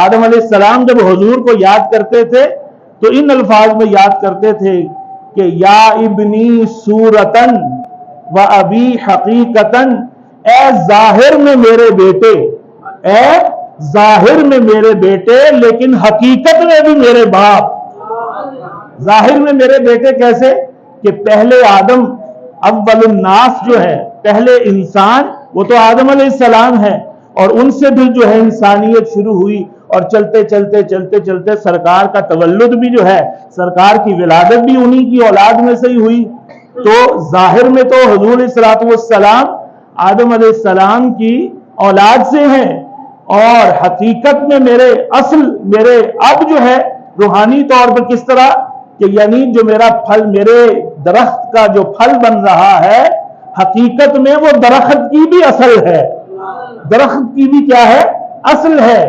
آدم علیہ السلام جب حضور کو یاد کرتے تھے تو ان الفاظ میں یاد کرتے تھے کہ یا ابنی صورتن و ابی حقیقتن، اے ظاہر میں میرے بیٹے، اے ظاہر میں میرے بیٹے لیکن حقیقت میں بھی میرے باپ۔ ظاہر میں میرے بیٹے کیسے کہ پہلے آدم اول الناس جو ہے، پہلے انسان وہ تو آدم علیہ السلام ہے، اور ان سے بھی جو ہے انسانیت شروع ہوئی، اور چلتے چلتے چلتے چلتے سرکار کا تولد بھی جو ہے، سرکار کی ولادت بھی انہی کی اولاد میں سے ہی ہوئی۔ تو ظاہر میں تو حضور علیہ الصلوۃ والسلام آدم علیہ السلام کی اولاد سے ہیں، اور حقیقت میں میرے اصل میرے اب جو ہے روحانی طور پر کس طرح کہ یعنی جو میرا پھل، میرے درخت کا جو پھل بن رہا ہے، حقیقت میں وہ درخت کی بھی اصل ہے، درخت کی بھی کیا ہے؟ اصل ہے۔